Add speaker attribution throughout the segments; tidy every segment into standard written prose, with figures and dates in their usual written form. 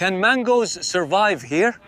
Speaker 1: Can mangoes survive here?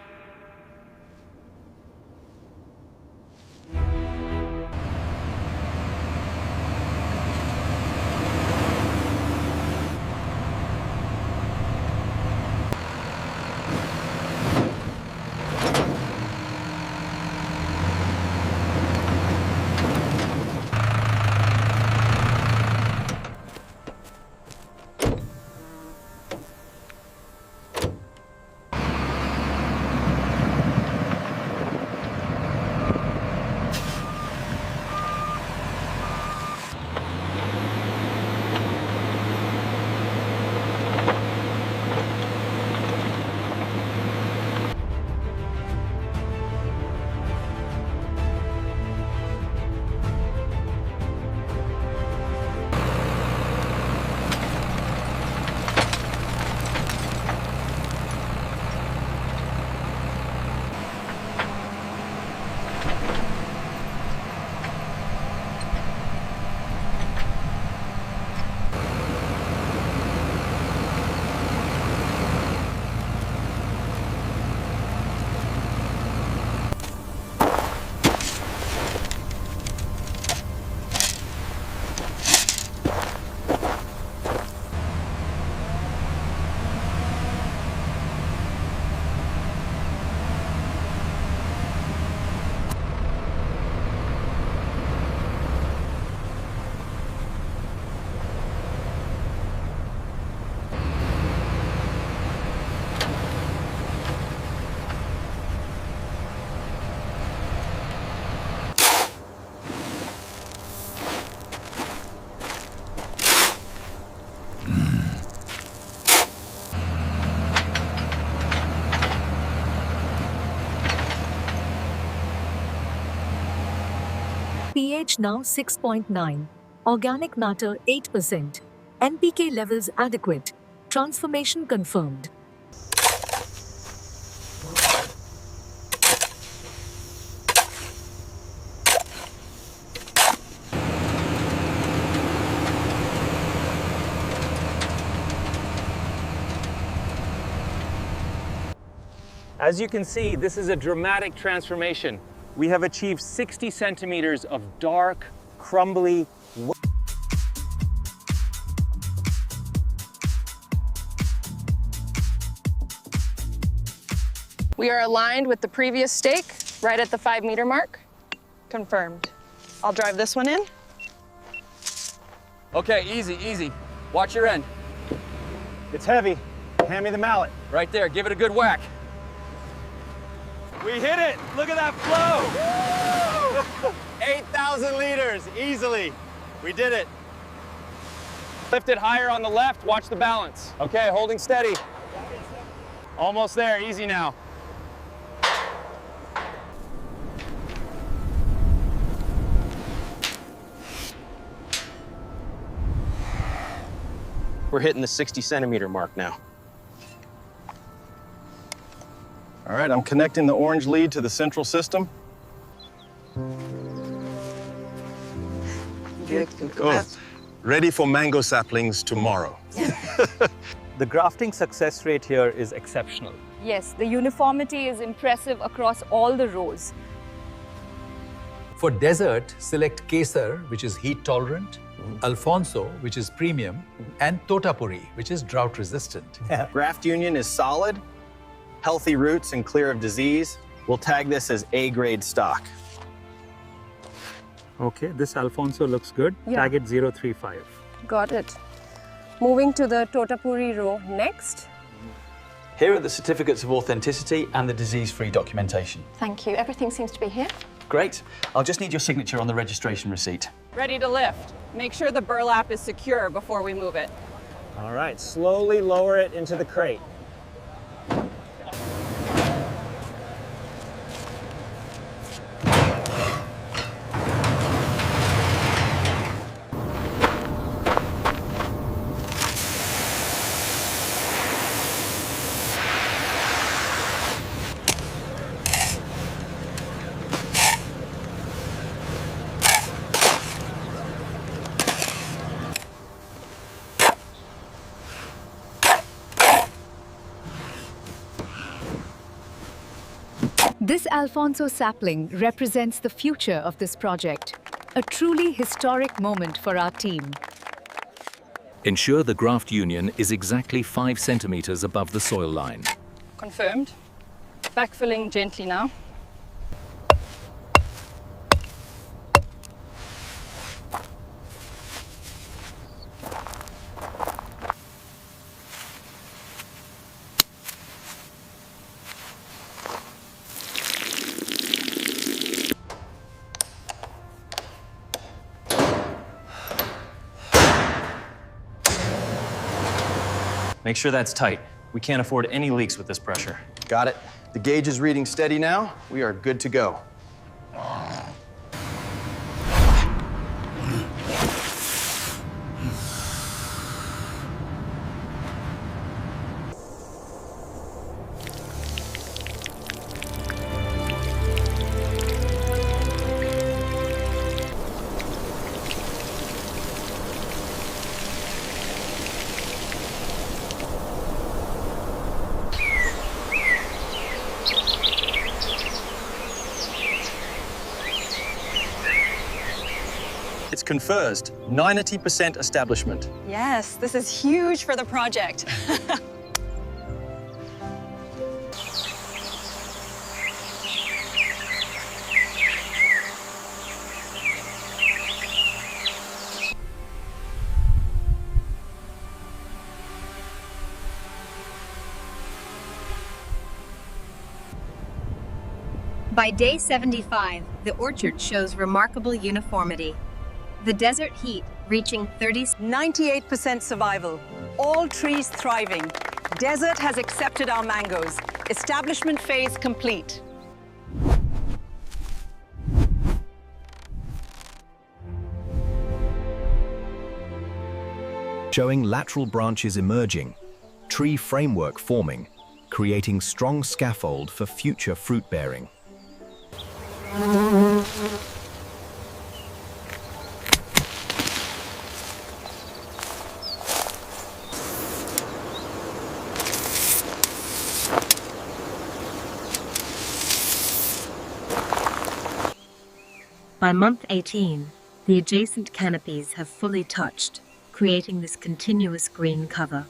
Speaker 2: pH now 6.9, organic matter 8%, NPK levels adequate, transformation confirmed.
Speaker 1: As you can see, this is a dramatic transformation. We have achieved 60 centimeters of dark, crumbly,
Speaker 3: We are aligned with the previous stake, right at the 5-meter mark. Confirmed. I'll drive this one in.
Speaker 1: Okay, easy, easy. Watch your end.
Speaker 4: It's heavy. Hand me the mallet.
Speaker 1: Right there, give it a good whack.
Speaker 4: We hit it! Look at that flow! 8,000 liters, easily. We did it.
Speaker 1: Lift it higher on the left, watch the balance.
Speaker 4: Okay, holding steady. Almost there, easy now.
Speaker 5: We're hitting the 60 centimeter mark now.
Speaker 4: All right, I'm connecting the orange lead to the central system.
Speaker 6: Oh, ready for mango saplings tomorrow.
Speaker 7: The grafting success rate here is exceptional.
Speaker 8: Yes, the uniformity is impressive across all the rows.
Speaker 9: For dessert, select Kesar, which is heat tolerant, Alfonso, which is premium, and Totapuri, which is drought resistant.
Speaker 4: Graft union is solid, healthy roots and clear of disease. We'll tag this as A-grade stock.
Speaker 7: Okay, this Alfonso looks good.
Speaker 3: Yeah.
Speaker 7: Tag it 035.
Speaker 3: Got it. Moving to the Totapuri row next.
Speaker 9: Here are the certificates of authenticity and the disease-free documentation.
Speaker 8: Thank you. Everything seems to be here.
Speaker 9: Great. I'll just need your signature on the registration receipt.
Speaker 3: Ready to lift. Make sure the burlap is secure before we move it.
Speaker 4: All right, slowly lower it into the crate.
Speaker 8: This Alfonso sapling represents the future of this project, a truly historic moment for our team.
Speaker 10: Ensure the graft union is exactly 5 centimeters above the soil line.
Speaker 3: Confirmed. Backfilling gently now.
Speaker 5: Make sure that's tight. We can't afford any leaks with this pressure.
Speaker 4: Got it. The gauge is reading steady now. We are good to go.
Speaker 6: It's confers 90% establishment.
Speaker 3: Yes, this is huge for the project.
Speaker 11: By day 75, the orchard shows remarkable uniformity. The desert heat reaching
Speaker 12: 98% survival. All trees thriving. Desert has accepted our mangoes. Establishment phase complete.
Speaker 13: Showing lateral branches emerging, tree framework forming, creating strong scaffold for future fruit bearing.
Speaker 2: By month 18, the adjacent canopies have fully touched, creating this continuous green cover.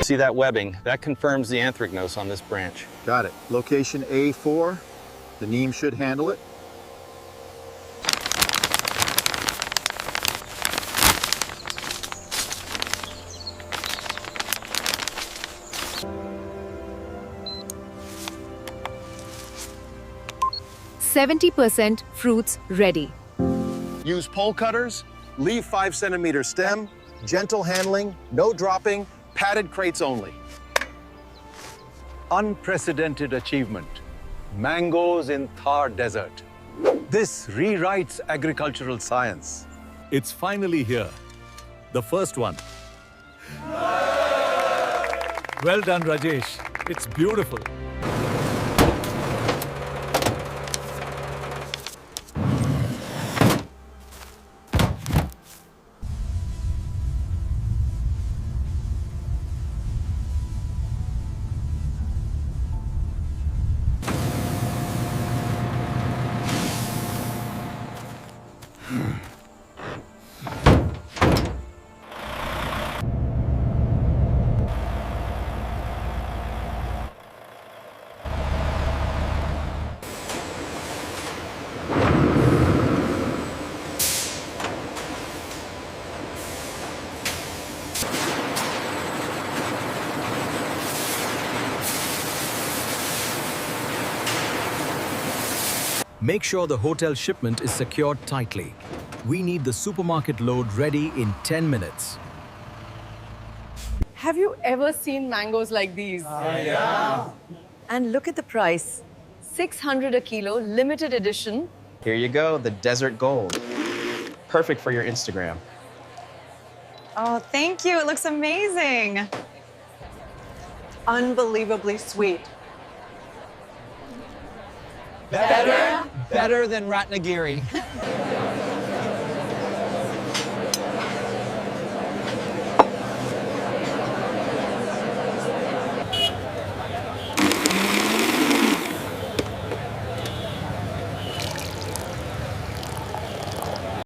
Speaker 5: See that webbing? That confirms the anthracnose on this branch.
Speaker 14: Got it. Location A4. The neem should handle it.
Speaker 8: %70 fruits ready.
Speaker 6: Use pole cutters, leave 5 centimeter stem, gentle handling, no dropping, padded crates only.
Speaker 7: Unprecedented achievement. Mangoes in Thar Desert. This rewrites agricultural science. It's finally here. The first one. Well done, Rajesh. It's beautiful.
Speaker 13: Make sure the hotel shipment is secured tightly. We need the supermarket load ready in 10 minutes.
Speaker 12: Have you ever seen mangoes like these?
Speaker 4: Yeah.
Speaker 12: And look at the price. 600 a kilo, limited edition.
Speaker 15: Here you go, the desert gold. Perfect for your Instagram.
Speaker 12: Oh, thank you. It looks amazing. Unbelievably sweet.
Speaker 4: Better than Ratnagiri.